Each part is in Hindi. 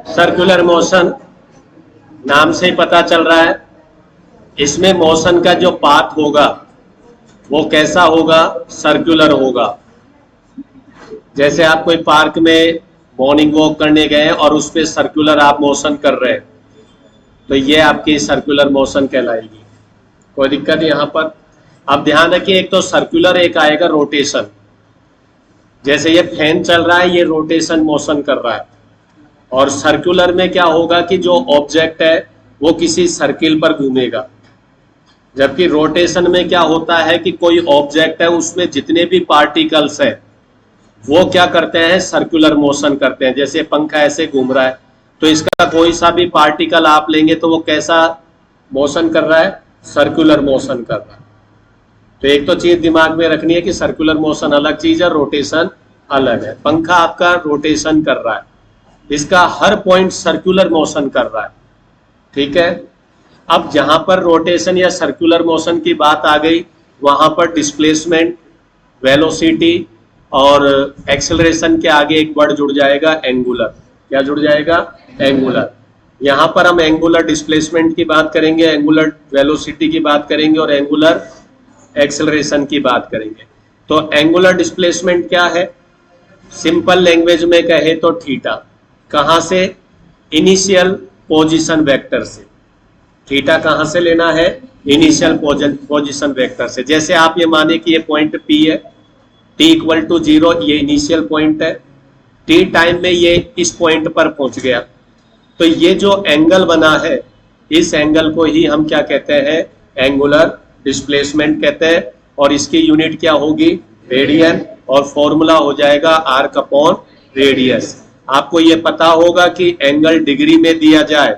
सर्कुलर मोशन नाम से ही पता चल रहा है, इसमें मोशन का जो पाथ होगा वो कैसा होगा, सर्कुलर होगा। जैसे आप कोई पार्क में मॉर्निंग वॉक करने गए और उस पर सर्कुलर आप मोशन कर रहे हैं, तो ये आपकी सर्कुलर मोशन कहलाएगी। कोई दिक्कत यहाँ पर? अब ध्यान रखिए, एक तो सर्कुलर, एक आएगा रोटेशन। जैसे ये फैन चल रहा है, ये रोटेशन मोशन कर रहा है। और सर्कुलर में क्या होगा कि जो ऑब्जेक्ट है वो किसी सर्किल पर घूमेगा, जबकि रोटेशन में क्या होता है कि कोई ऑब्जेक्ट है, उसमें जितने भी पार्टिकल्स हैं वो क्या करते हैं, सर्कुलर मोशन करते हैं। जैसे पंखा ऐसे घूम रहा है, तो इसका कोई सा भी पार्टिकल आप लेंगे तो वो कैसा मोशन कर रहा है, सर्कुलर मोशन कर रहा है। तो एक तो चीज दिमाग में रखनी है कि सर्कुलर मोशन अलग चीज है, रोटेशन अलग है। पंखा आपका रोटेशन कर रहा है, इसका हर पॉइंट सर्कुलर मोशन कर रहा है, ठीक है। अब जहां पर रोटेशन या सर्कुलर मोशन की बात आ गई, वहां पर डिस्प्लेसमेंट, वेलोसिटी और एक्सेलरेशन के आगे एक वर्ड जुड़ जाएगा, एंगुलर। क्या जुड़ जाएगा, एंगुलर। यहां पर हम एंगुलर डिस्प्लेसमेंट की बात करेंगे, एंगुलर वेलोसिटी की बात करेंगे और एंगुलर एक्सेलरेशन की बात करेंगे। तो एंगुलर डिस्प्लेसमेंट क्या है, सिंपल लैंग्वेज में कहे तो थीटा। कहां से, इनिशियल पोजीशन वेक्टर से। थीटा कहां से लेना है, इनिशियल पोजीशन वेक्टर से। जैसे आप ये माने कि ये पॉइंट P है, t इक्वल टू 0, ये इनिशियल पॉइंट है, t टाइम में ये इस पॉइंट पर पहुंच गया, तो ये जो एंगल बना है, इस एंगल को ही हम क्या कहते हैं, एंगुलर डिस्प्लेसमेंट कहते हैं। और इसकी यूनिट क्या होगी, रेडियन, और फॉर्मूला हो जाएगा आर्क अपॉन रेडियस। आपको ये पता होगा कि एंगल डिग्री में दिया जाए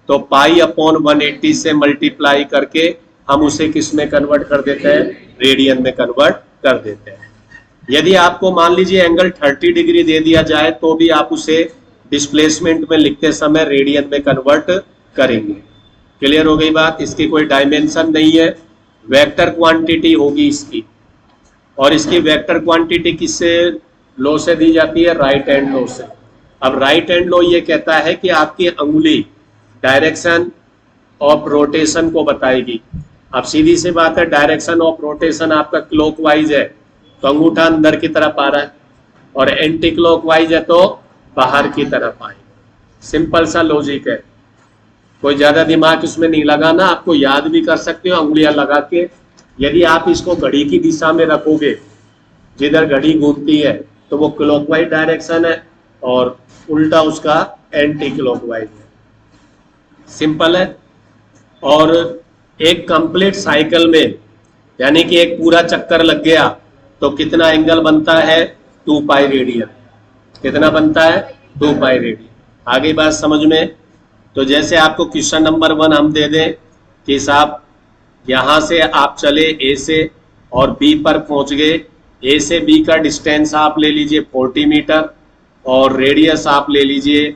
तो पाई अपॉन 180 से मल्टीप्लाई करके हम उसे किस में कन्वर्ट कर देते हैं, रेडियन में कन्वर्ट कर देते हैं। यदि आपको मान लीजिए एंगल 30 डिग्री दे दिया जाए तो भी आप उसे डिस्प्लेसमेंट में लिखते समय रेडियन में कन्वर्ट करेंगे। क्लियर हो गई बात? इसकी कोई डायमेंशन नहीं है, वेक्टर क्वांटिटी होगी इसकी। और इसकी वेक्टर क्वांटिटी किससे लॉ से दी जाती है, राइट हैंड लॉ से। अब राइट हैंड लॉ ये कहता है कि आपकी अंगुली डायरेक्शन ऑफ रोटेशन को बताएगी। अब सीधी सी बात है, डायरेक्शन ऑफ रोटेशन आपका क्लॉकवाइज है तो अंगूठा अंदर की तरफ आ रहा है, और एंटी क्लॉकवाइज है तो बाहर की तरफ आएगा। सिंपल सा लॉजिक है, कोई ज्यादा दिमाग इसमें नहीं लगाना। आपको याद भी कर सकते हो अंगुलियां लगा के। यदि आप इसको घड़ी की दिशा में रखोगे, जिधर घड़ी घूमती है, तो वो क्लॉकवाइज डायरेक्शन है और उल्टा उसका एंटी क्लॉकवाइज है। सिंपल है। और एक कंप्लीट साइकिल में, यानी कि एक पूरा चक्कर लग गया तो कितना एंगल बनता है, 2 पाई रेडियन। कितना बनता है, 2 पाई रेडियन। आगे बात समझ में? तो जैसे आपको क्वेश्चन नंबर 1 हम दे दें कि साहब यहां से आप चले A से और B पर पहुंच गए, A से B का डिस्टेंस आप ले लीजिए 40 मीटर और रेडियस आप ले लीजिए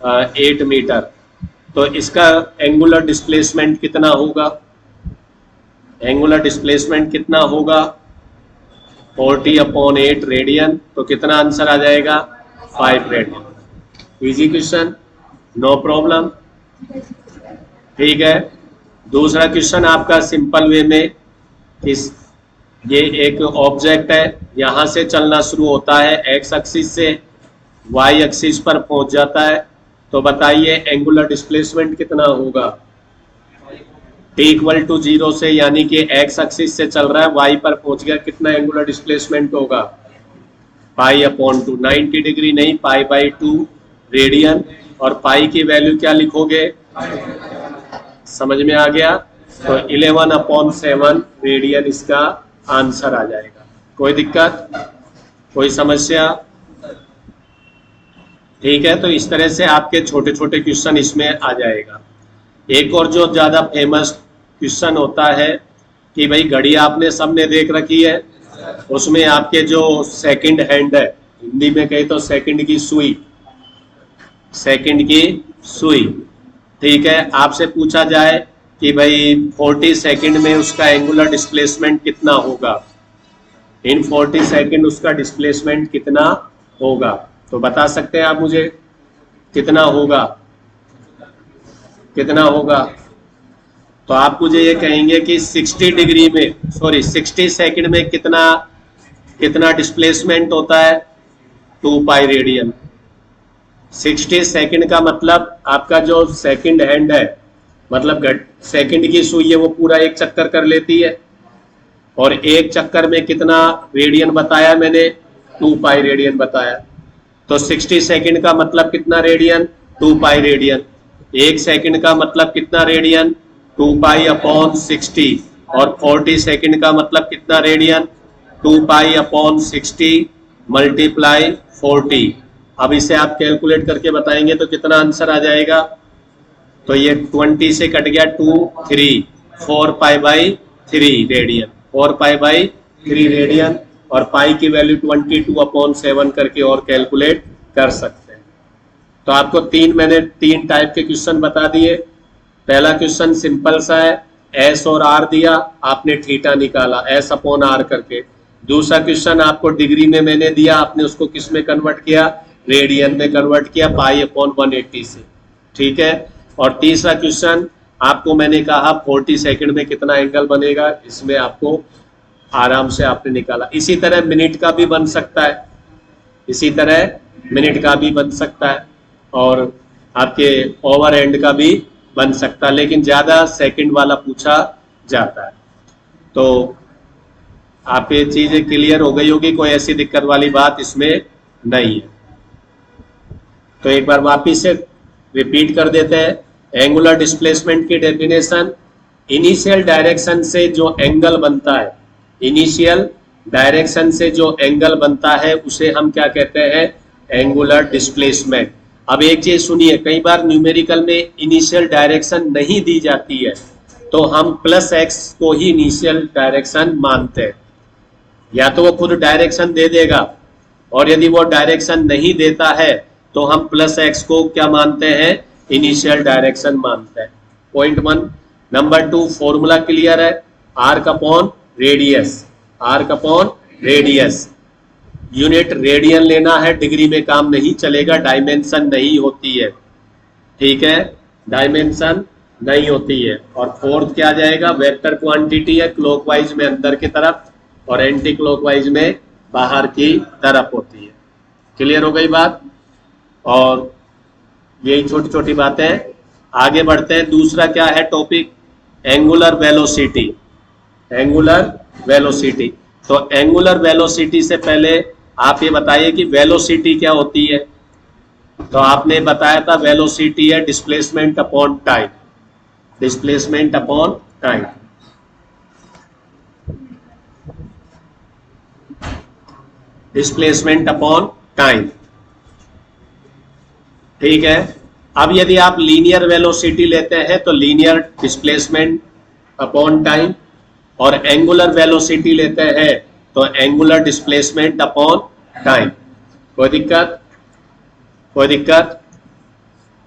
8 मीटर। तो इसका एंगुलर डिस्प्लेसमेंट कितना होगा, एंगुलर डिस्प्लेसमेंट कितना होगा, 40 अपॉन 8 रेडियन। तो कितना आंसर आ जाएगा, 5 radian. Easy question, no problem, ठीक है। दूसरा क्वेश्चन आपका सिंपल वे में, ये एक ऑब्जेक्ट है, यहां से चलना शुरू होता है एक्स एक्सिस से, वाई एक्सिस पर पहुंच जाता है। तो बताइए एंगुलर डिस्प्लेसमेंट कितना होगा, t इक्वल टू 0 से, यानी कि एक्स एक्सिस से चल रहा है, वाई पर पहुंच गया, कितना एंगुलर डिस्प्लेसमेंट होगा, पाई अपॉन 2। 90 डिग्री नहीं, पाई बाई 2 रेडियन। और पाई की वैल्यू क्या लिखोगे, समझ में आ गया? तो 11 अपॉन 7 रेडियन इसका आंसर आ जाएगा। कोई दिक्कत, कोई समस्या? ठीक है। तो इस तरह से आपके छोटे छोटे क्वेश्चन इसमें आ जाएगा। एक और जो ज्यादा फेमस क्वेश्चन होता है कि भाई घड़ी आपने सबने देख रखी है, उसमें आपके जो सेकंड हैंड है, हिंदी में कहे तो सेकंड की सुई, सेकंड की सुई, ठीक है। आपसे पूछा जाए कि भाई 40 सेकंड में उसका एंगुलर डिस्प्लेसमेंट कितना होगा, इन 40 सेकंड उसका डिस्प्लेसमेंट कितना होगा, तो बता सकते हैं आप मुझे कितना होगा, कितना होगा? तो आप मुझे ये कहेंगे कि 60 डिग्री में, सॉरी 60 सेकंड में कितना कितना डिस्प्लेसमेंट होता है? 2 पाई रेडियन। 60 सेकंड का मतलब आपका जो सेकंड हैंड है, मतलब सेकंड की सुई है, वो पूरा एक चक्कर कर लेती है, और एक चक्कर में कितना रेडियन बताया मैंने? 2 पाई रेडियन बताया। तो 60 सेकंड का मतलब कितना रेडियन? 2 pi radian. एक सेकंड का मतलब कितना रेडियन? 2 pi upon 60। और 40 सेकंड का मतलब कितना रेडियन? 2 pi upon 60 multiply 40। अब इसे आप कैलकुलेट करके बताएंगे तो कितना आंसर आ जाएगा? तो ये 20 से कट गया 2, 3, 4 pi by 3 radian, 4 pi by 3 radian. और पाई की वैल्यू 22/7 करके और कैलकुलेट कर सकते हैं। तो आपको मैंने तीन टाइप के क्वेश्चन बता दिए। पहला क्वेश्चन सिंपल सा है, एस और आर दिया, आपने थीटा निकाला एस अपॉन आर करके। दूसरा क्वेश्चन आपको डिग्री में मैंने दिया, आपने उसको किस में कन्वर्ट किया? रेडियन में कन्वर्ट किया, पाई अपॉन 180 से। ठीक है। और तीसरा क्वेश्चन आपको मैंने कहा 40 सेकंड में कितना एंगल बनेगा, इसमें आपको आराम से आपने निकाला। इसी तरह मिनट का भी बन सकता है, इसी तरह मिनट का भी बन सकता है, और आपके ओवर एंड का भी बन सकता है, लेकिन ज्यादा सेकंड वाला पूछा जाता है। तो आप ये चीजें क्लियर हो गई होगी, कोई ऐसी दिक्कत वाली बात इसमें नहीं है। तो एक बार वापिस से रिपीट कर देते हैं। एंगुलर डिस्प्लेसमेंट की डेफिनेशन, इनिशियल डायरेक्शन से जो एंगल बनता है, इनिशियल डायरेक्शन से जो एंगल बनता है उसे हम क्या कहते हैं? Angular displacement. अब एक चीज सुनिए, कई बार न्यूमेरिकल में इनिशियल डायरेक्शन नहीं दी जाती है, तो हम प्लस एक्स को ही इनिशियल डायरेक्शन मानते हैं। या तो वो खुद डायरेक्शन दे देगा, और यदि वो डायरेक्शन नहीं देता है तो हम प्लस एक्स को क्या मानते हैं? इनिशियल डायरेक्शन मानते हैं। पॉइंट 1। नंबर 2, फॉर्मूला क्लियर है, arc upon radius, arc upon radius. Unit radian लेना है, डिग्री में काम नहीं चलेगा, डायमेंशन नहीं होती है। ठीक है, डायमेंशन नहीं होती है। और फोर्थ क्या आ जाएगा? वेक्टर क्वांटिटी है, क्लॉकवाइज में अंदर की तरफ और एंटी क्लॉकवाइज में बाहर की तरफ होती है। क्लियर हो गई बात? और यही छोटी छोटी बातें। आगे बढ़ते हैं। दूसरा क्या है topic? Angular velocity. Angular velocity. तो एंगुलर वेलोसिटी से पहले आप ये बताइए कि वेलोसिटी क्या होती है? तो आपने बताया था वेलोसिटी है displacement upon time, displacement upon time. Displacement upon time. ठीक है। अब यदि आप लीनियर वेलोसिटी लेते हैं तो लीनियर डिस्प्लेसमेंट अपॉन टाइम, और एंगुलर वेलोसिटी लेते हैं तो एंगुलर डिस्प्लेसमेंट अपॉन टाइम। कोई दिक्कत? कोई दिक्कत?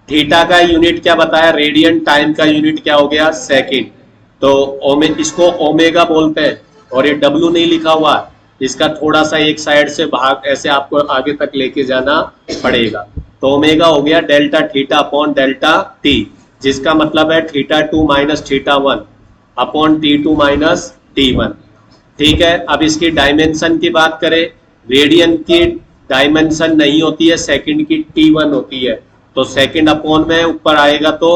थीटा का यूनिट क्या बताया? रेडियन। टाइम का यूनिट क्या हो गया? सेकंड। तो इसको ओमेगा बोलते हैं, और ये डब्ल्यू नहीं लिखा हुआ, इसका थोड़ा सा एक साइड से भाग ऐसे आपको आगे तक लेके जाना पड़ेगा। तो ओमेगा हो गया delta theta upon delta T, जिसका मतलब है θ2 minus θ1 upon T2 minus T1। ठीक है। अब इसकी डायमेंशन की बात करें, रेडियन की डायमेंशन नहीं होती है, सेकंड की T1 होती है, तो सेकंड अपॉन में ऊपर आएगा तो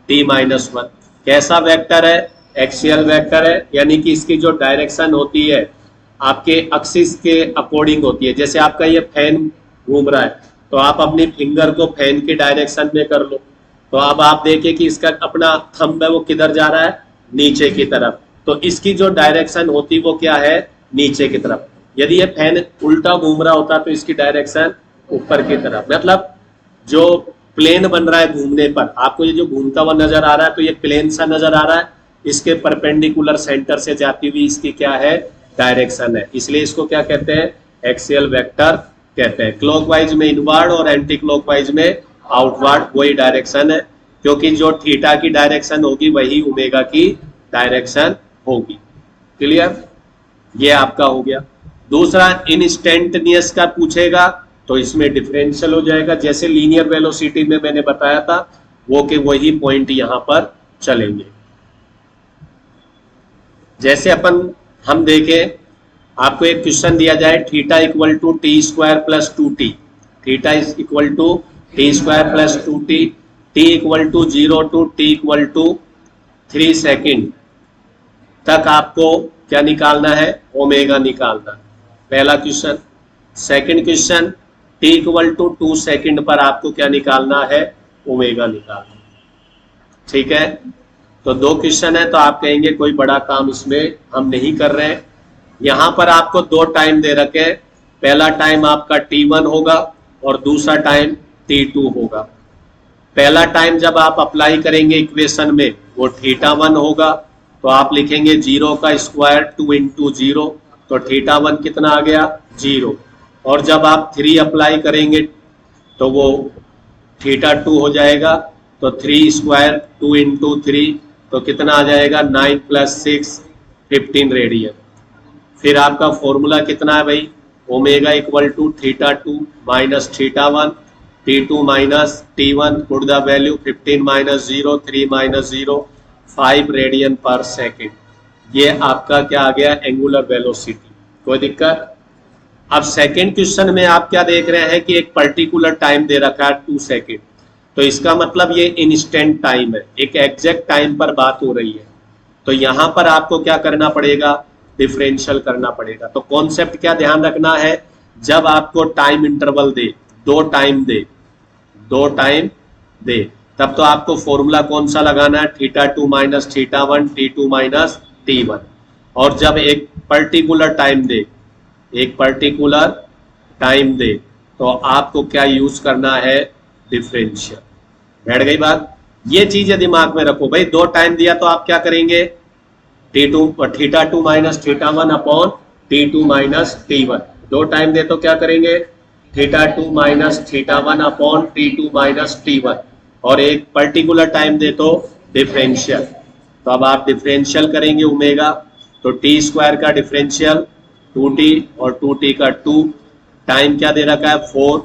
T-1। कैसा वेक्टर है? एक्सियल वेक्टर है, यानी कि इसकी जो डायरेक्शन होती है आपके एक्सिस के अकॉर्डिंग होती है। जैसे आपका ये फैन घूम रहा है, तो आप अपनी फिंगर को फैन के डायरेक्शन में कर लो, तो अब आप देखिए कि इसका अपना थंब है वो किधर जा रहा है? नीचे की तरफ। तो इसकी जो डायरेक्शन होती वो क्या है? नीचे की तरफ। यदि ये फैन उल्टा घूम रहा होता तो इसकी डायरेक्शन ऊपर की तरफ। मतलब जो प्लेन बन रहा है घूमने पर, आपको ये जो घूमता हुआ नजर आ रहा है, तो ये प्लेन सा नजर आ रहा है, इसके परपेंडिकुलर सेंटर से जाती हुई इसकी क्या है? डायरेक्शन है। इसलिए इसको क्या कहते हैं? एक्सियल वेक्टर कहते हैं। क्लॉकवाइज में इनवर्ड और एंटी क्लॉकवाइज में आउटवर्ड वही डायरेक्शन है, क्योंकि जो थीटा की डायरेक्शन होगी वही ओमेगा की डायरेक्शन होगी। क्लियर? ये आपका हो गया। दूसरा इंस्टेंटेनियस का पूछेगा, तो इसमें डिफरेंशियल हो जाएगा, जैसे लीनियर वेलोसिटी में मैंने बताया था वो के वही पॉइंट यहां पर चलेंगे। जैसे हम देखें, आपको एक क्वेश्चन दिया जाए theta equal to T square plus 2t, theta is equal to T square plus 2t, T equal to 0 to T equal to 3 second तक आपको क्या निकालना है, ओमेगा निकालना है, पहला question. Second question, T equal to 2 second पर आपको क्या निकालना है, ओमेगा निकालना है। ठीक है, तो दो क्वेश्चन है, तो आप कहेंगे कोई बड़ा काम इसमें हम नहीं कर रहे हैं। यहां पर आपको दो टाइम दे रखे हैं, पहला टाइम आपका t1 होगा और दूसरा टाइम t2 होगा। पहला टाइम जब आप अप्लाई करेंगे इक्वेशन में वो θ1 होगा, तो आप लिखेंगे 0 का स्क्वायर 2 इंटू 0, तो θ1 कितना आ गया, 0। और जब आप 3 अप्लाई करेंगे तो वो θ2 हो जाएगा, तो 3 स्क्वायर 2 इंटू 3, तो कितना आ जाएगा, 9 प्लस 6 15 रेडियन। फिर आपका फॉर्मूला कितना है भाई, omega equal to θ2 minus θ1, t2 minus t1, put the value 15 minus 0, 3 minus 0, 5 radian per second. ये आपका क्या आ गया, एंगुलर वेलोसिटी। कोई दिक्कत? अब सेकेंड क्वेश्चन में आप क्या देख रहे हैं कि एक पर्टिकुलर टाइम दे रखा है 2 सेकेंड, तो इसका मतलब ये इंस्टेंट टाइम है, एक एग्जैक्ट टाइम पर बात हो रही है। तो यहां पर आपको क्या करना पड़ेगा, डिफरेंशियल करना पड़ेगा। तो कॉन्सेप्ट क्या ध्यान रखना है, जब आपको टाइम इंटरवल दे, दो टाइम दे, तब तो आपको फॉर्मूला कौन सा लगाना है, θ2 माइनस θ1, t2 माइनस t1। और जब एक पर्टिकुलर टाइम दे तो आपको क्या यूज करना है, डिफरेंशियल। बैठ गई बात? ये चीजें दिमाग में रखो भाई। दो टाइम दिया तो आप क्या करेंगे, θ2 minus θ1 upon t2 minus t1। दो टाइम दे तो क्या करेंगे, θ2 minus θ1 upon t2 minus t1। और एक पर्टिकुलर टाइम दे तो डिफरेंशियल। तो अब आप डिफरेंशियल करेंगे ओमेगा, तो टी स्क्वायर का डिफरेंशियल 2t और 2t का 2, टाइम क्या दे रखा है 4,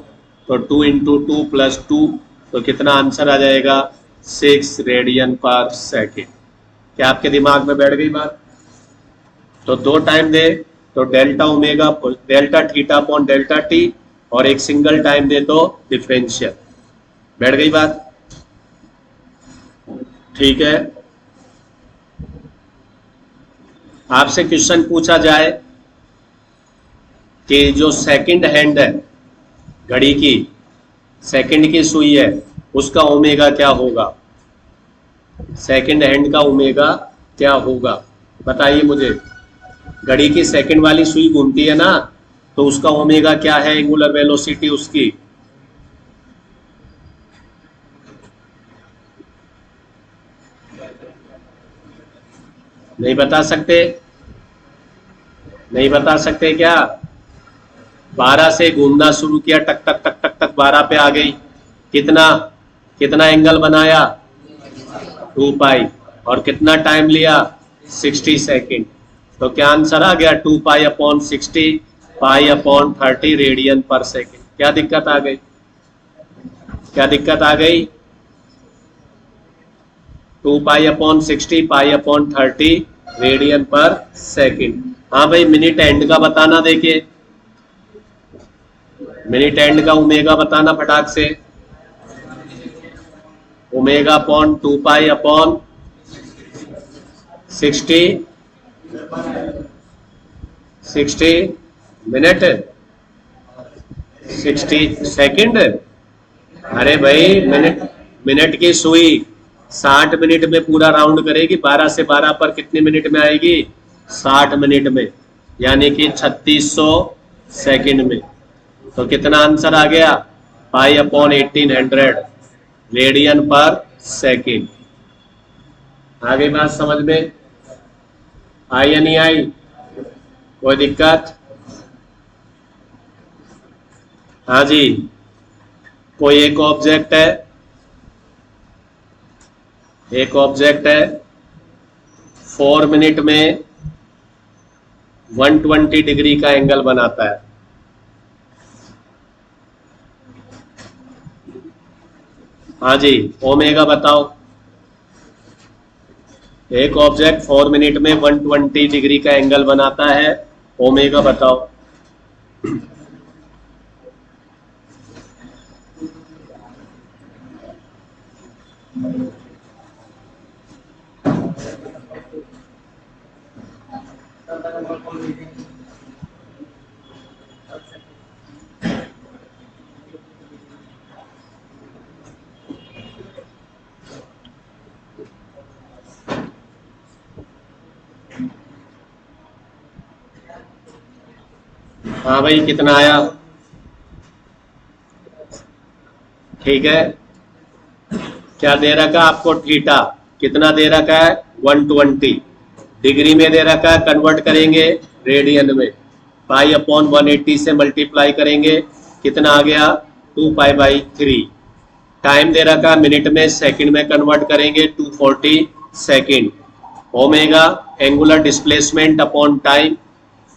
तो 2 इंटू 2 प्लस 2, तो कितना आंसर आ जाएगा, 6 रेडियन पर सेकेंड। क्या आपके दिमाग में बैठ गई बात? तो दो टाइम दे तो delta omega, delta theta upon delta T, और एक सिंगल टाइम दे तो डिफरेंशियल। बैठ गई बात? ठीक है। आपसे क्वेश्चन पूछा जाए कि जो सेकंड हैंड है घड़ी की, सेकंड की सुई है, उसका ओमेगा क्या होगा, सेकंड हैंड का ओमेगा क्या होगा, बताइए मुझे। घड़ी की सेकंड वाली सुई घूमती है ना, तो उसका ओमेगा क्या है, एंगुलर वेलोसिटी उसकी। नहीं बता सकते क्या? 12 से घूमना शुरू किया, टक टक टक टक टक 12 पे आ गई, कितना एंगल बनाया, 2 पाई, और कितना टाइम लिया, 60 सेकेंड। तो क्या आंसर आ गया, 2 pi upon 60, pi upon 30 radian per second. क्या दिक्कत आ गई? 2 pi upon 60, pi upon 30 radian per second. हाँ भाई, मिनट एंड का बताना, देखिए मिनट एंड का ओमेगा बताना फटाक से। Omega upon 2 pi upon 60 minute, 60 second. अरे भाई, मिनट की सुई 60 मिनट में पूरा राउंड करेगी, 12 से 12 पर कितने मिनट में आएगी, 60 मिनट में, यानी कि 3600 सेकंड में। तो कितना आंसर आ गया, pi upon 1800 radian per second. आगे बात समझ में आई या नहीं आई? कोई दिक्कत? हाँ जी, कोई एक ऑब्जेक्ट है 4 मिनट में 120 डिग्री का एंगल बनाता है। हाँ जी, ओमेगा बताओ। एक ऑब्जेक्ट 4 मिनट में 120 डिग्री का एंगल बनाता है, ओमेगा बताओ। हाँ भाई, कितना आया? ठीक है। क्या दे रखा है आपको? थीटा कितना दे रखा है? 120। डिग्री में दे रखा है, कन्वर्ट करेंगे रेडियन में। पाई अपॉन 180 से मल्टीप्लाई करेंगे, कितना आ गया? 2 पाई/3। टाइम दे रखा है मिनट में, सेकंड में कन्वर्ट करेंगे 240 second. Omega angular displacement upon time,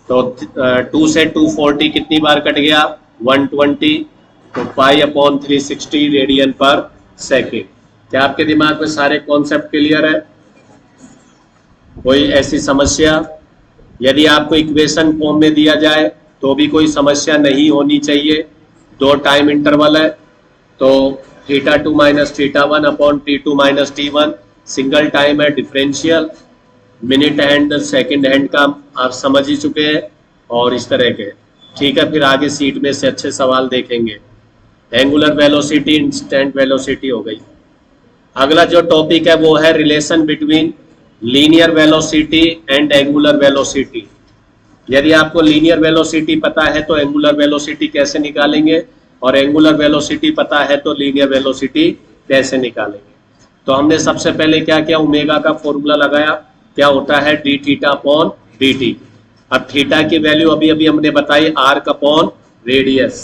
तो 2 से 240 कितनी बार कट गया? 120। तो pi upon 360 radian per second. क्या आपके दिमाग में सारे कॉन्सेप्ट क्लियर है? कोई ऐसी समस्या? यदि आपको इक्वेशन फॉर्म में दिया जाए तो भी कोई समस्या नहीं होनी चाहिए। दो टाइम इंटरवल है, तो θ2 minus θ1 upon T2 minus T1 single time है, differential. Minute hand second hand का आप समझ ही चुके हैं, और इस तरह के। ठीक है, फिर आगे सीट में से अच्छे सवाल देखेंगे। एंगुलर वेलोसिटी, इंस्टेंट वेलोसिटी हो गई। अगला जो टॉपिक है वो है relation between linear velocity and angular velocity. यदि आपको लीनियर वेलोसिटी पता है तो एंगुलर वेलोसिटी कैसे निकालेंगे, और एंगुलर वेलोसिटी पता है तो लीनियर वेलोसिटी कैसे निकालेंगे। तो हमने सबसे पहले क्या किया? ओमेगा का फॉर्मूला लगाया। क्या होता है? D theta upon D T. अब थीटा की वैल्यू अभी अभी हमने बताई, आर्क अपॉन रेडियस।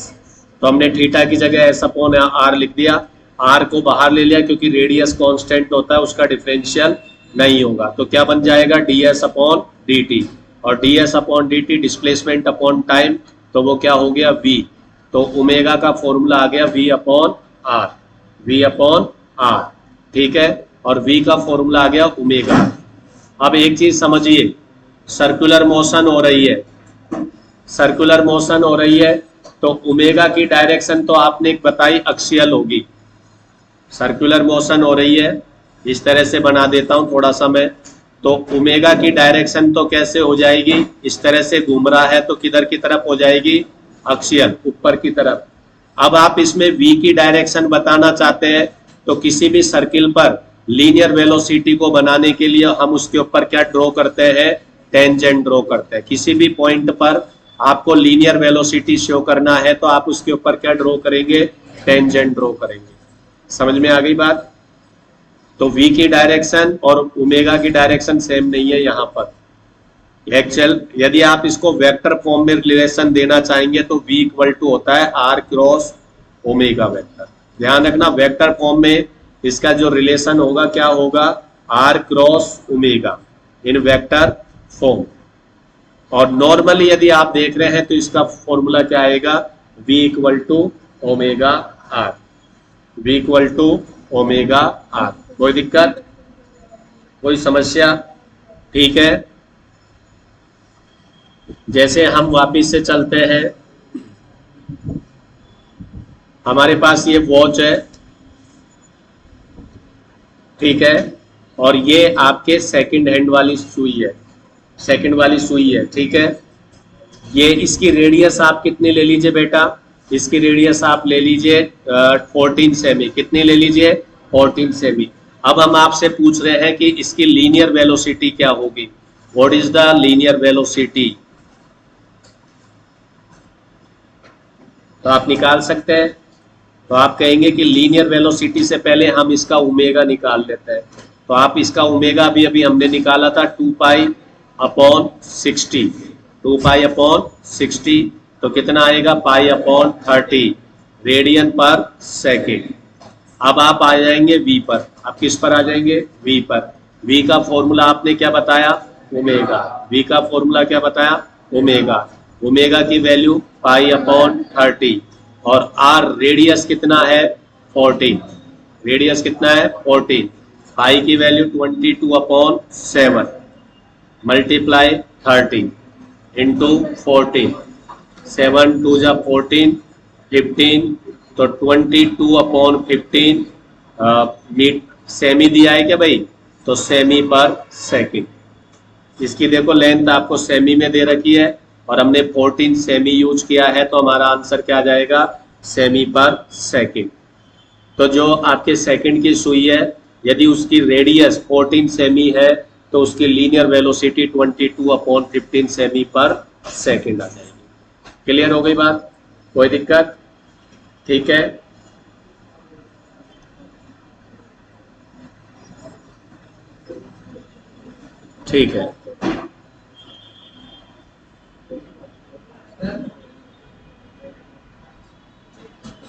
तो हमने थीटा की जगह एस अपॉन आर लिख दिया। आर को बाहर ले लिया क्योंकि रेडियस कांस्टेंट होता है, उसका डिफरेंशियल नहीं होगा। तो क्या बन जाएगा? D s upon D t. और d s upon D t displacement upon time, तो वो क्या हो गया? वी। तो ओमेगा का फॉर्मूला आ गया V upon R, V upon R. ठीक है, और वी का फॉर्मूला आ गया ओमेगा। अब एक चीज समझिए, सर्कुलर मोशन हो रही है, सर्कुलर मोशन हो रही है, तो ओमेगा की डायरेक्शन तो आपने बताई अक्षीयल होगी। सर्कुलर मोशन हो रही है, इस तरह से बना देता हूं थोड़ा सा मैं। तो ओमेगा की डायरेक्शन तो कैसे हो जाएगी? इस तरह से घूम रहा है तो किधर की तरफ हो जाएगी? अक्षीयल, ऊपर की तरफ। अब आप इसमें v की डायरेक्शन बताना चाहते हैं, तो किसी भी सर्किल पर लीनियर वेलोसिटी को बनाने के लिए हम उसके ऊपर क्या ड्रॉ करते हैं? टेंजेंट ड्रॉ करते हैं। किसी भी पॉइंट पर आपको लीनियर वेलोसिटी शो करना है तो आप उसके ऊपर क्या ड्रॉ करेंगे? टेंजेंट ड्रॉ करेंगे। समझ में आ गई बात? तो v की डायरेक्शन और ओमेगा की डायरेक्शन सेम नहीं है यहाँ पर। एक्चुअल यदि आप इसको वेक्टर फॉर्म में रिलेशन देना चाहेंगे तो v इक्वल टू होता है r क्रॉस ओमेगा वेक्टर। ध्यान रखना, वेक्टर फॉर्म में इसका जो रिलेशन होगा क्या होगा? r क्रॉस ओमेगा इन वेक्टर फॉर्म। और नॉर्मली यदि आप देख रहे हैं तो इसका फॉर्मूला क्या आएगा? v equal to omega r, v equal to omega R. कोई दिक्कत, कोई समस्या? ठीक है, जैसे हम वापिस से चलते हैं, हमारे पास ये वॉच है, ठीक है, और ये आपके सेकंड हैंड वाली सुई है, सेकंड वाली सुई है। ठीक है, ये इसकी रेडियस आप कितनी ले लीजिए बेटा? इसकी रेडियस आप ले लीजिए 14 सेमी। कितनी ले लीजिए? 14 सेमी। अब हम आपसे पूछ रहे हैं कि इसकी लीनियर वेलोसिटी क्या होगी? What is the linear velocity? तो आप निकाल सकते हैं। तो आप कहेंगे कि लीनियर वेलोसिटी से पहले हम इसका ओमेगा निकाल लेते हैं। तो आप इसका ओमेगा भी अभी हमने निकाला था 2 पाई अपॉन 60, 2 पाई अपॉन 60। तो कितना आएगा? Pi upon 30 radian per second. अब आप आ जाएंगे v पर। आप किस पर आ जाएंगे? v पर। v का फॉर्मूला आपने क्या बताया? ओमेगा। v का फॉर्मूला क्या बताया? ओमेगा। ओमेगा की वैल्यू पाई अपॉन 30, और r रेडियस कितना है? 14। रेडियस कितना है 14, पाई की वैल्यू 22/7 मल्टीप्लाई 30 इंटू 14, 7 2 जा 14, 15 तो 22/15 मीट सेमी दिया है क्या भाई, तो सेमी पर सेकंड। इसकी देखो लेंथ आपको सेमी में दे रखी है और हमने 14 सेमी यूज किया है, तो हमारा आंसर क्या आ जाएगा, सेमी पर सेकंड। तो जो आपके सेकंड की सुई है, यदि उसकी रेडियस 14 सेमी है तो उसकी लीनियर वेलोसिटी 22/15 सेमी पर सेकंड आ जाएगी। क्लियर हो गई बात, कोई दिक्कत, ठीक है। ठीक है,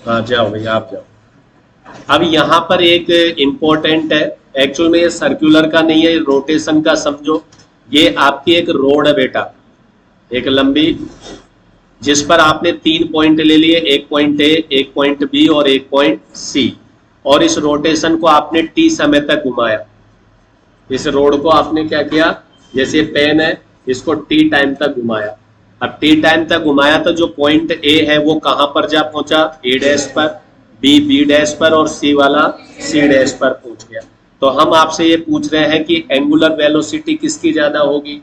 हाँ जाओ भैया आप जाओ। अब यहाँ पर एक इम्पोर्टेंट है, एक्चुअल में ये सर्कुलर का नहीं है, रोटेशन का समझो। ये आपकी एक रोड है बेटा, एक लंबी, जिस पर आपने 3 पॉइंट ले लिए, एक पॉइंट ए, एक पॉइंट बी और एक पॉइंट सी, और इस रोटेशन को आपने टी समय तक घुमाया। इस रोड को आपने क्या किया, जैसे पेन है, इसको टी टाइम तक घुमाया। अब टी टाइम तक घुमाया तो जो पॉइंट ए है वो कहां पर जा पहुंचा, ए डैश पर, बी बी डैश पर और सी वाला सी डैश पर पहुंच गया। तो हम आपसे ये पूछ रहे हैं कि एंगुलर वेलोसिटी किसकी ज्यादा होगी,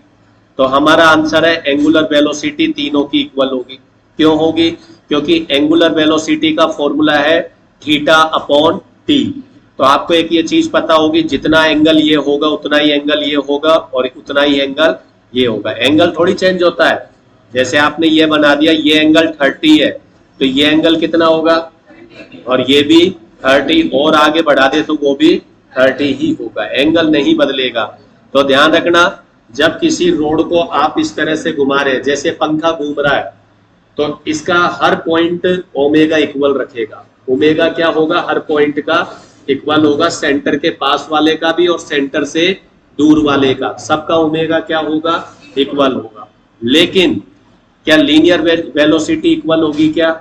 तो हमारा आंसर है एंगुलर वेलोसिटी तीनों की इक्वल होगी। क्यों होगी, क्योंकि एंगुलर वेलोसिटी का फॉर्मूला है थीटा अपॉन टी। तो आपको एक ये चीज पता होगी, जितना एंगल ये होगा उतना ही एंगल ये होगा और उतना ही एंगल ये होगा। एंगल थोड़ी चेंज होता है, जैसे आपने ये बना दिया, ये एंगल 30 है तो ये एंगल कितना होगा, और ये भी 30, और आगे बढ़ा दे तो वो भी 30 ही होगा, एंगल नहीं बदलेगा। तो ध्यान रखना, जब किसी रोड को आप इस तरह से घुमा रहे हैं, जैसे पंखा घूम रहा है, तो इसका हर पॉइंट ओमेगा इक्वल रखेगा। ओमेगा क्या होगा, हर पॉइंट का इक्वल होगा, सेंटर के पास वाले का भी और सेंटर से दूर वाले का, सबका ओमेगा क्या होगा, इक्वल होगा। लेकिन क्या लीनियर वेलोसिटी इक्वल होगी क्या,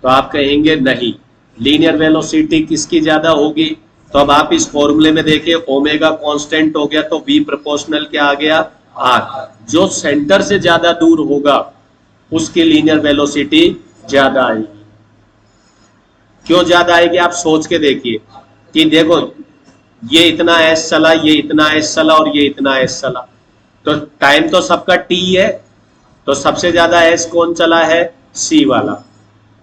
तो आप कहेंगे नहीं। लीनियर वेलोसिटी किसकी ज्यादा होगी, तो अब आप इस फॉर्मूले में देखिए, ओमेगा कांस्टेंट हो गया तो v प्रोपोर्शनल क्या आ गया, r। जो सेंटर से ज्यादा दूर होगा उसकी लीनियर वेलोसिटी ज्यादा आएगी। क्यों ज्यादा आएगी, आप सोच के देखिए कि देखो ये इतना एस चला, ये इतना एस चला और ये इतना एस चला, तो टाइम तो सबका टी है, तो सबसे ज्यादा एस कौन चला है, सी वाला,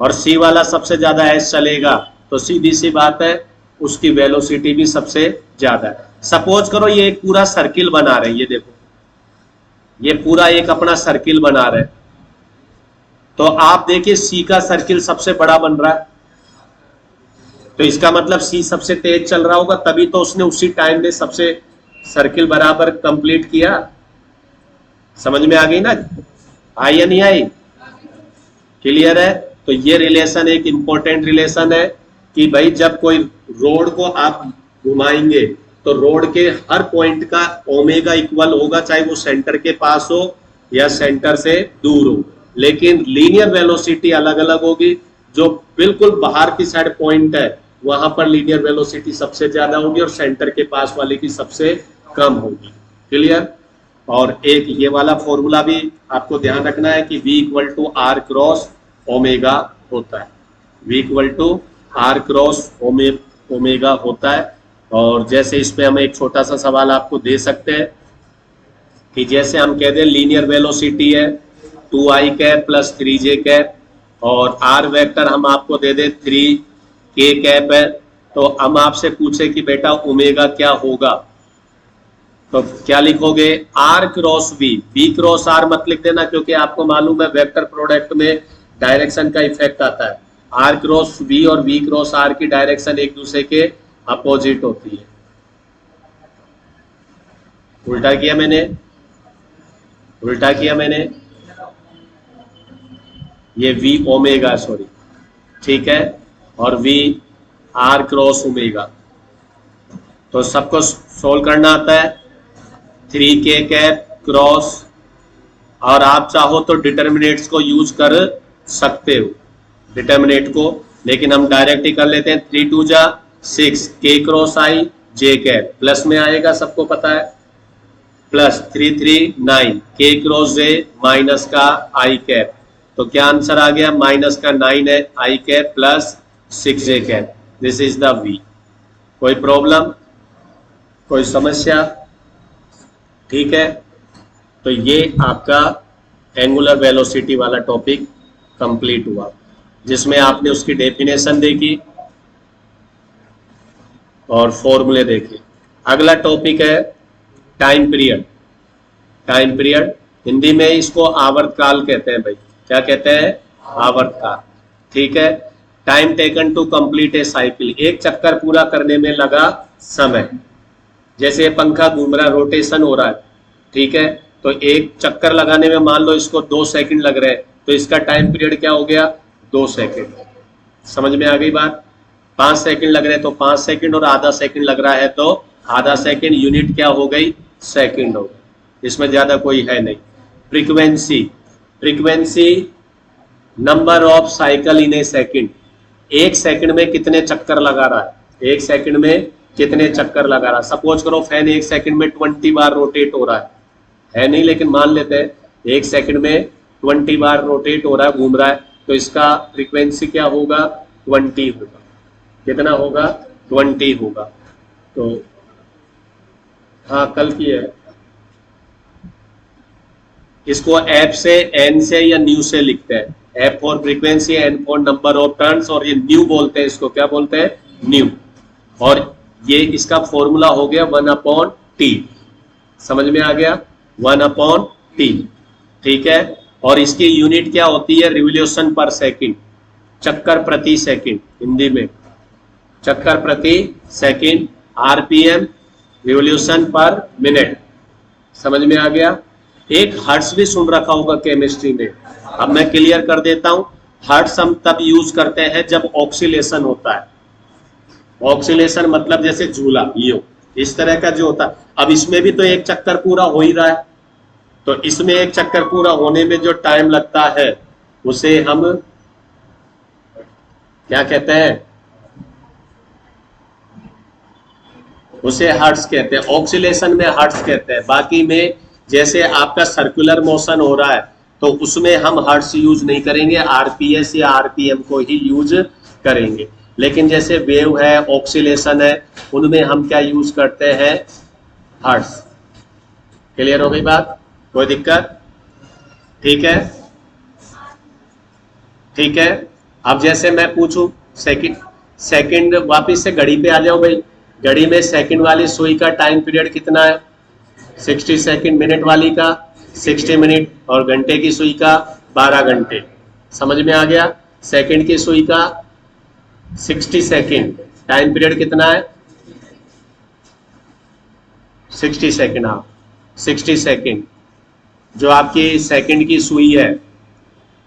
और सी वाला सबसे ज्यादा एस चलेगा, तो सीधी सी बात है उसकी वेलोसिटी भी सबसे ज्यादा है। सपोज करो ये एक पूरा सर्किल बना रहे हैं, ये देखो ये पूरा एक अपना सर्किल बना रहे हैं, तो आप देखिए सी का सर्किल सबसे बड़ा बन रहा है, तो इसका मतलब सी सबसे तेज चल रहा होगा, तभी तो उसने उसी टाइम में सबसे सर्किल बराबर कंप्लीट किया। समझ में आ गई ना, आई या नहीं आई, क्लियर है। तो ये रिलेशन एक इंपॉर्टेंट रिलेशन है कि भाई जब कोई रोड को आप घुमाएंगे तो रोड के हर पॉइंट का ओमेगा इक्वल होगा, चाहे वो सेंटर के पास हो या सेंटर से दूर हो, लेकिन लीनियर वेलोसिटी अलग अलग होगी। जो बिल्कुल बाहर की साइड पॉइंट है वहां पर लीनियर वेलोसिटी सबसे ज्यादा होगी और सेंटर के पास वाले की सबसे कम होगी। क्लियर। और एक ये वाला फॉर्मूला भी आपको ध्यान रखना है कि v equal to R cross omega होता है, v equal to R cross omega होता है। और जैसे इस पे हम एक छोटा सा सवाल आपको दे सकते हैं कि जैसे हम कह दें लीनियर वेलोसिटी है 2i cap plus 3j cap और r वेक्टर हम आपको दे दें 3k कैप है, तो हम आपसे पूछे कि बेटा ओमेगा क्या होगा, तो क्या लिखोगे, r cross v cross r मत लिख देना, क्योंकि आपको मालूम है वेक्टर प्रोडक्ट में डायरेक्शन का इफेक्ट आता है। r क्रॉस v और v क्रॉस r की डायरेक्शन एक दूसरे के अपोजिट होती है। उल्टा किया मैंने, उल्टा किया मैंने, ये v ओमेगा सॉरी, ठीक है, और v r क्रॉस ओमेगा। तो सबको सोल्व करना आता है, 3k कैप क्रॉस, और आप चाहो तो डिटर्मिनेट्स को यूज कर सकते हो डिटर्मिनेट को, लेकिन हम डायरेक्ट ही कर लेते हैं। 3 2 जा 6 K cross I J cap plus में आएगा, सबको पता है, plus 3 3 9 K cross J minus का I कैप, तो क्या आंसर आ गया, माइनस का 9 है I cap plus 6 J cap, this is the V। कोई प्रॉब्लम, कोई समस्या? ठीक है, तो ये आपका एंगुलर वेलोसिटी वाला टॉपिक कंप्लीट हुआ, जिसमें आपने उसकी डेफिनेशन देखी और फॉर्मूले देखे। अगला टॉपिक है time period. Time period Hindi में इसको आवर्तकाल कहते हैं भाई, क्या कहते हैं, आवर्तकाल। ठीक है, time taken to complete a cycle, एक चक्कर पूरा करने में लगा समय। जैसे पंखा घूम रहा है, रोटेशन हो रहा है, ठीक है, तो एक चक्कर लगाने में मान लो इसको 2 सेकंड लग रहे हैं, तो इसका टाइम पीरियड क्या हो गया, 2 सेकंड। समझ में आ गई बात? 5 सेकंड लग रहे हैं तो 5 सेकंड, और आधा सेकंड लग रहा है तो आधा सेकंड, यूनिट क्या हो गई, सेकंड हो गई, इसमें ज्यादा कोई है नहीं। Frequency, frequency number of cycle in A second, एक सेकंड में कितने चक्कर लगा रहा है, एक सेकंड में कितने चक्कर लगा रहा है। सपोज करो फैन एक सेकंड में 20 बार रोटेट हो रहा है नहीं, लेकिन मान लेते हैं एक सेकंड में 20 बार रोटेट हो रहा है, घूम रहा है, तो इसका फ्रीक्वेंसी क्या होगा, 20 होगा। कितना होगा, 20 होगा। तो हाँ, कल की है, इसको एफ से, एन से या न्यू से लिखते हैं। F for frequency, N for number of turns, और ये न्यू बोलते हैं, इसको क्या बोलते हैं, न्यू। और ये इसका फॉर्मूला हो गया 1/T। समझ में आ गया, 1/T। ठीक है, और इसकी यूनिट क्या होती है, रिवोल्यूशन पर सेकंड, चक्कर प्रति सेकंड, हिंदी में चक्कर प्रति second, RPM, revolution per minute. समझ में आ गया? एक हर्ट्ज भी सुन रखा होगा केमिस्ट्री में, अब मैं क्लियर कर देता हूं। हर्ट्ज हम तब यूज करते हैं जब ऑक्सीलेशन होता है। ऑक्सीलेशन मतलब जैसे झूला, ये इस तरह का जो होता है। अब इसमें भी तो एक चक्कर पूरा हो ही रहा है, तो इसमें एक चक्कर पूरा होने में जो टाइम लगता है उसे हम क्या कहते हैं, उसे हर्ट्ज कहते हैं। ऑक्सीलेशन में हर्ट्ज कहते हैं। बाकी में जैसे आपका सर्कुलर मोशन हो रहा है तो उसमें हम हर्ट्ज यूज नहीं करेंगे, आरपीएस या आरपीएम को ही यूज करेंगे। लेकिन जैसे वेव है, ऑक्सीलेशन है, उनमें हम क्या यूज करते हैं, हर्ट्ज। क्लियर हो गई बात? कोई दिक्कत? ठीक है, ठीक है। अब जैसे मैं पूछूं सेकंड वापिस से घड़ी पे आ जाओ भाई। घड़ी में सेकंड वाली सुई का टाइम पीरियड कितना है, 60 सेकंड। मिनट वाली का 60 मिनट, और घंटे की सुई का 12 घंटे। समझ में आ गया? सेकंड की सुई का 60 सेकंड, टाइम पीरियड कितना है, 60 सेकंड। हाँ, 60 सेकंड। जो आपकी सेकंड की सुई है,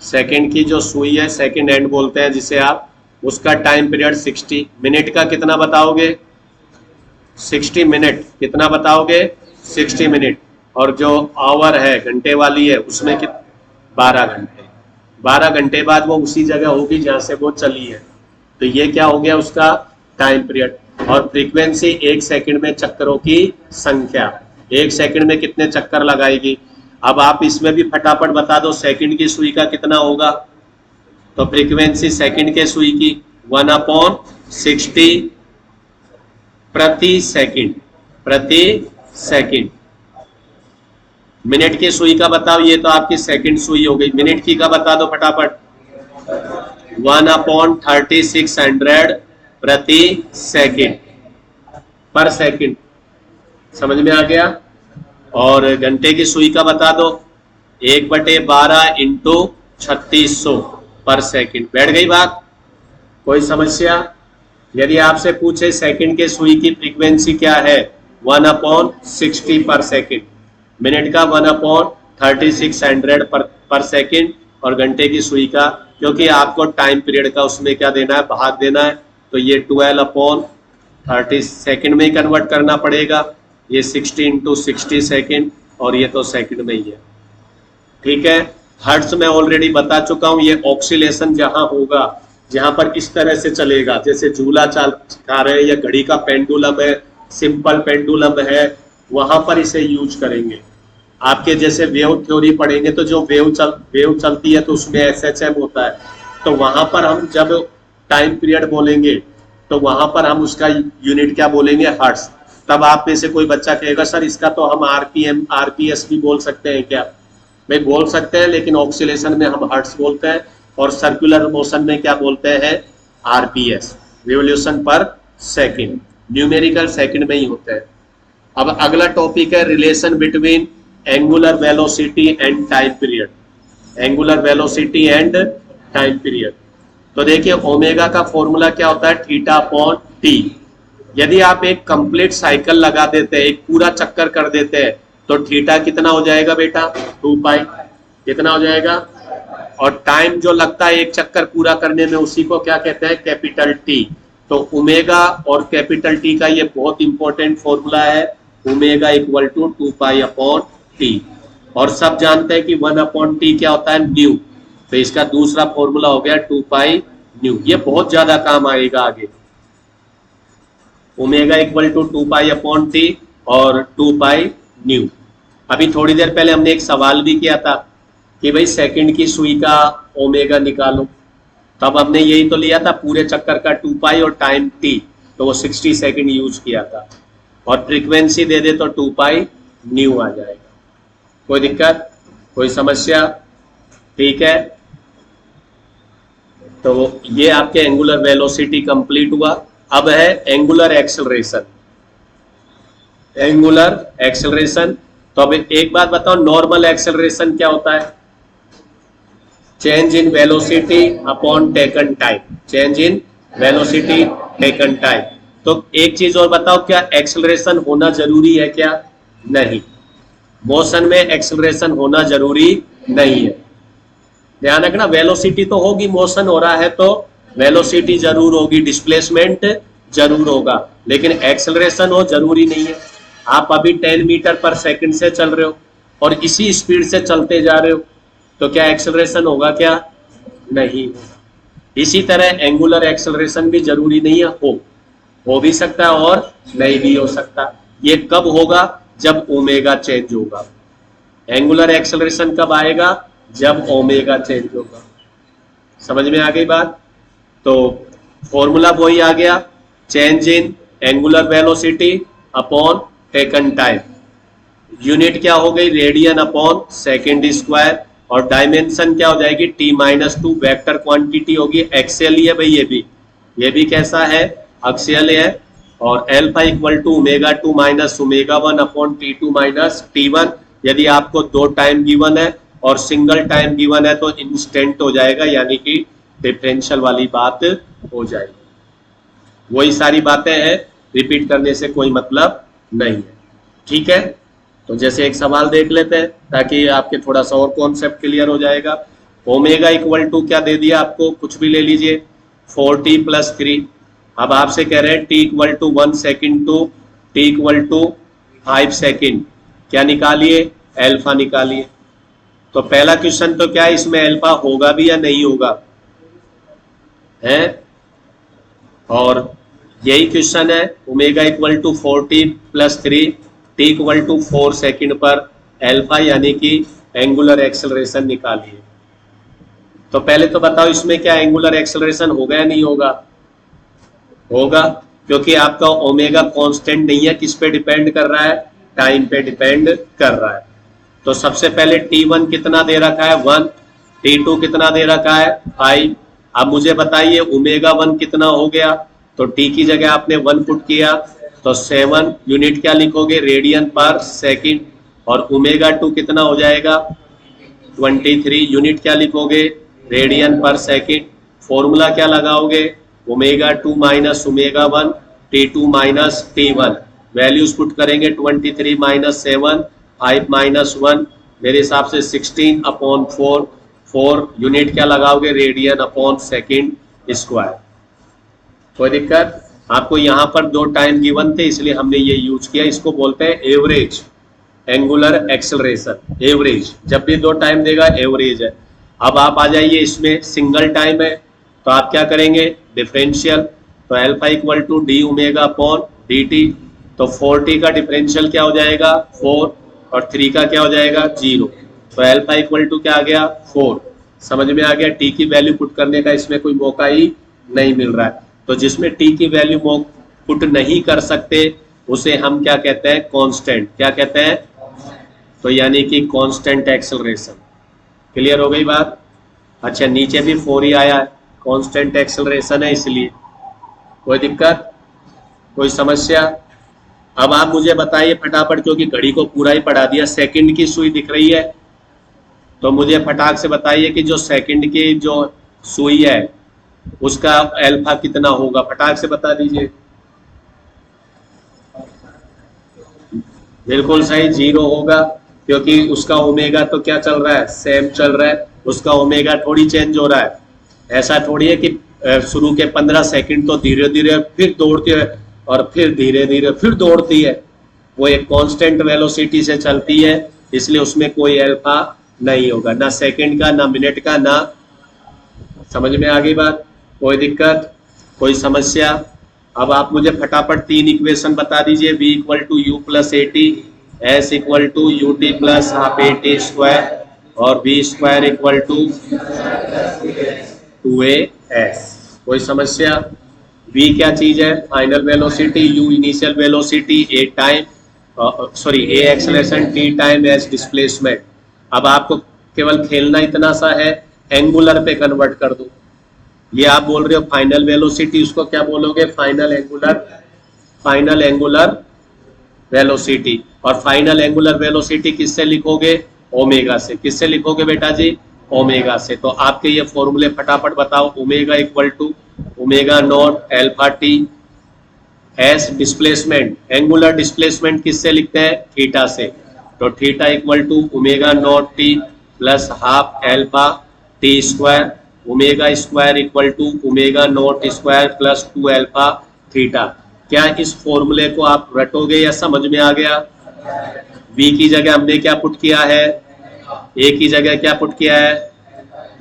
सेकंड की जो सुई है, सेकंड एंड बोलते हैं जिसे आप, उसका टाइम पीरियड 60 मिनट का कितना बताओगे, 60 मिनट। कितना बताओगे, 60 मिनट। और जो आवर है, घंटे वाली है, उसमें 12 घंटे। 12 घंटे बाद वो उसी जगह होगी जहां से वो चली है। तो ये क्या हो गया, उसका टाइम पीरियड। और फ्रीक्वेंसी एक सेकंड में चक्करों की संख्या, एक सेकंड में कितने चक्कर लगाएगी। अब आप इसमें भी फटाफट बता दो, सेकंड की सुई का कितना होगा। तो फ्रीक्वेंसी सेकंड के सुई की 1/60 प्रति सेकंड, प्रति सेकंड। मिनट की सुई का बताओ, ये तो आपकी सेकंड सुई हो गई। मिनट की का बता दो फटाफट, 1/3600 प्रति सेकंड, पर सेकंड। समझ में आ गया? और घंटे की सुई का बता दो, 1/12 × 3600 पर सेकंड। बैठ गई बात? कोई समस्या? यदि आपसे पूछे सेकंड के सुई की फ्रीक्वेंसी क्या है, 1/60 पर सेकंड। मिनट का 1/3600 पर सेकंड, और घंटे की सुई का, क्योंकि आपको टाइम पीरियड का उसमें क्या देना है, भाग देना है, तो ये 12/30 सेकंड में ही कन्वर्ट करना पड़ेगा। ये 60 × 60 सेकंड, और ये तो सेकंड में ही है। ठीक है, हर्ट्ज में ऑलरेडी बता चुका हूं। ये ऑक्सीलेशन जहां होगा जहां पर इस तरह से चलेगा, जैसे झूला खा रहे हैं या घड़ी का पेंडुलम है, सिंपल पेंडुलम है, वहां पर इसे यूज करेंगे। आपके जैसे वेव थ्योरी पढ़ेंगे तो जो वेव चलती है तो उसमें एसएचएम होता है, तो वहां पर हम जब टाइम पीरियड बोलेंगे तो वहां पर हम उसका यूनिट क्या बोलेंगे, हर्ट्ज। तब आप में से कोई बच्चा कहेगा सर इसका तो हम आरपीएम आरपीएस भी बोल सकते हैं क्या? भाई बोल सकते हैं, लेकिन ऑक्सीलेशन में हम हर्ट्ज बोलते हैं और सर्कुलर मोशन में क्या बोलते हैं, RPS, revolution per second. Numerical second में ही होते हैं। अब अगला टॉपिक है relation between angular velocity and time period. Angular velocity and time period. तो देखिए ओमेगा का फॉर्मूला क्या होता है, थीटा अपॉन टी। यदि आप एक कंप्लीट साइकिल लगा देते हैं, एक पूरा चक्कर कर देते हैं, तो थीटा कितना हो जाएगा बेटा, 2 पाई। कितना हो जाएगा? और टाइम जो लगता है एक चक्कर पूरा करने में, उसी को क्या कहते हैं, कैपिटल टी। तो ओमेगा और कैपिटल टी का ये बहुत इंपॉर्टेंट फॉर्मूला है, omega equal to 2 pi upon T. और सब जानते हैं कि 1 अपॉन टी क्या होता है, न्यू। तो इसका दूसरा फॉर्मूला हो गया 2 पाई न्यू। ये बहुत ज्यादा काम आएगा आगे। Omega equal to 2 pi upon T और 2 पाई न्यू। अभी थोड़ी देर पहले हमने एक सवाल भी किया था कि भाई सेकंड की सुई का ओमेगा निकालो, तब हमने यही तो लिया था पूरे चक्कर का 2 पाई और टाइम टी, तो वो 60 सेकंड यूज किया था। और फ्रीक्वेंसी दे दे तो 2 पाई न्यू आ जाएगा। कोई दिक्कत, कोई समस्या? ठीक है, तो ये आपके एंगुलर वेलोसिटी कंप्लीट हुआ। अब है एंगुलर एक्सेलरेशन। एंगुलर एक्सेलरेशन, तो अब एक बात बताओ, नॉर्मल एक्सेलरेशन क्या होता है? Change in velocity upon taken time. Change in velocity taken time. तो एक चीज और बताओ, क्या एक्सेलरेशन होना जरूरी है क्या? नहीं, मोशन में एक्सेलरेशन होना जरूरी नहीं है। ध्यान रखना, वेलोसिटी तो होगी, मोशन हो रहा है तो वेलोसिटी जरूर होगी, डिस्प्लेसमेंट जरूर होगा, लेकिन एक्सेलरेशन हो जरूरी नहीं है। आप अभी 10 मीटर पर सेकंड से चल रहे हो और इसी स्पीड से चलते जा रहे हो, तो क्या एक्सेलरेशन होगा क्या? नहीं होगा। इसी तरह एंगुलर एक्सेलरेशन भी जरूरी नहीं है, हो भी सकता है और नहीं भी हो सकता। ये कब होगा? जब ओमेगा चेंज होगा। एंगुलर एक्सेलरेशन कब आएगा? जब ओमेगा चेंज होगा। समझ में आ गई बात? तो फॉर्मूला वही आ गया, change in angular velocity upon taken time. Unit क्या हो गई, रेडियन अपॉन सेकेंड स्क्वायर। और डायमेंशन क्या हो जाएगी, t-2। वेक्टर क्वांटिटी होगी, एक्सियल ही है भाई, ये भी कैसा है, एक्सियल है। और alpha equal to omega 2 minus omega 1 upon T2 minus T1। यदि आपको 2 टाइम गिवन है और सिंगल टाइम गिवन है तो इंस्टेंट हो जाएगा, यानी कि डिफरेंशियल वाली बात हो जाएगी। वही सारी बातें हैं, रिपीट करने से कोई मतलब नहीं है। ठीक है, तो जैसे एक सवाल देख लेते हैं ताकि आपके थोड़ा सा और कॉन्सेप्ट क्लियर हो जाएगा। ओमेगा इक्वल टू क्या दे दिया आपको, कुछ भी ले लीजिए, 4t प्लस 3। अब आपसे कह रहे हैं t equal to 1 second to t equal to 5 second. क्या निकालिए, एल्फा निकालिए। तो पहला क्वेश्चन तो क्या है, इसमें एल्फा होगा भी या नहीं होगा, है? और यही क्वेश्चन है, omega equal to 4t plus 3, t equal to 4 second पर एल्फा यानी कि एंगुलर एक्सेलरेशन निकालिए। तो पहले तो बताओ इसमें क्या एंगुलर एक्सेलरेशन होगा या नहीं होगा? होगा, क्योंकि आपका ओमेगा कांस्टेंट नहीं है, किस पे डिपेंड कर रहा है, टाइम पे डिपेंड कर रहा है। तो सबसे पहले t1 कितना दे रखा है, 1, t2 कितना दे रखा है, 5। अब मुझे बताइए ओमेगा 1 कितना हो गया, तो t की जगह आपने 1 पुट किया तो 7। यूनिट क्या लिखोगे, रेडियन पर सेकंड। और ओमेगा 2 कितना हो जाएगा, 23। यूनिट क्या लिखोगे, रेडियन पर सेकंड। फॉर्मूला क्या लगाओगे, omega 2 minus omega 1, T2 minus T1। Values put करेंगे, 23 माइनस 7, 5 माइनस 1, मेरे हिसाब से 16 अपॉन 4। यूनिट क्या लगाओगे, रेडियन अपॉन सेकंड स्क्वायर। कोई दिक्कत? आपको यहाँ पर 2 टाइम गिवन थे इसलिए हमने ये यूज किया। इसको बोलते हैं एवरेज एंगुलर एक्सेलरेशन। एवरेज, जब भी 2 टाइम देगा एवरेज है। अब आप आ जाइए, इसमें सिंगल टाइम है तो आप क्या करेंगे, डिफरेंशियल, तो alpha equal to D omega upon D T, तो 4t का डिफरेंशियल क्या हो जाएगा 4 और 3 का क्या हो जाएगा 0, तो अल्फा इक्वल टू क्या आ गया 4। समझ में आ गया, टी की वैल्यू पुट करने का इसमें कोई मौका ही नहीं मिल रहा है। तो जिसमें टी की वैल्यू पुट नहीं कर सकते उसे हम क्या कहते हैं, कांस्टेंट, क्या कहते हैं, तो यानी कि कांस्टेंट एक्सेलरेशन। क्लियर हो गई बात। अच्छा नीचे भी 4 ही आया है, कांस्टेंट एक्सेलरेशन है इसलिए, कोई दिक्कत, कोई समस्या। अब आप मुझे बताइए फटाफट, क्योंकि घड़ी को पूरा ही पढ़ा दिया, सेकंड की सुई दिख रही है, तो मुझे फटाक से बताइए कि जो सेकंड की जो सुई है उसका अल्फा कितना होगा, फटाक से बता दीजिए। बिल्कुल सही, 0 होगा, क्योंकि उसका ओमेगा तो क्या चल रहा है, सेम चल रहा है, उसका ओमेगा थोड़ी चेंज हो रहा है। ऐसा थोड़ी है कि शुरू के 15 सेकंड तो धीरे धीरे फिर दौड़ती है और फिर धीरे धीरे फिर दौड़ती है, वो एक कांस्टेंट वेलोसिटी से चलती है, इसलिए उसमें कोई अल्फा नहीं होगा, ना सेकंड का, ना मिनट का, ना। समझ में आ गई बात, कोई दिक्कत, कोई समस्या। अब आप मुझे फटाफट 3 इक्वेशन बता दीजिए, v equal to U plus A T, S equal to U T plus half A T square और v square equal to 2as। कोई समस्या। v क्या चीज है, final velocity, u initial velocity, a time sorry a acceleration, t time s displacement. अब आपको केवल खेलना इतना सा है, एंगुलर पे कन्वर्ट कर दो। ये आप बोल रहे हो फाइनल वेलोसिटी, उसको क्या बोलोगे, फाइनल एंगुलर वेलोसिटी। और फाइनल एंगुलर वेलोसिटी किससे लिखोगे, ओमेगा से। किससे लिखोगे बेटा जी, ओमेगा से। तो आपके ये फॉर्मूले फटाफट बताओ, omega equal to omega naught alpha T, S displacement, angular displacement किससे लिखते हैं, थीटा से, तो theta equal to omega naught T plus half alpha T square, omega square equal to omega naught square plus 2 alpha theta. क्या इस फॉर्मूले को आप रटोगे या समझ में आ गया। v की जगह हमने क्या पुट किया है, a की जगह क्या पुट किया है,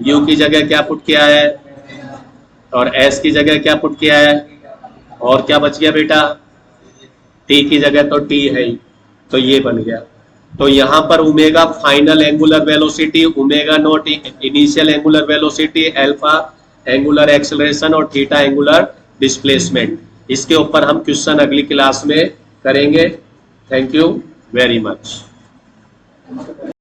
u की जगह क्या पुट किया है, और s की जगह क्या पुट किया है, और क्या बच गया बेटा, t की जगह तो t है ही, तो ये बन गया। तो यहां पर omega final angular velocity, omega naught initial angular velocity, alpha angular acceleration और थीटा एंगुलर डिस्प्लेसमेंट। इसके ऊपर हम क्वेश्चन अगली क्लास में करेंगे। Thank you very much.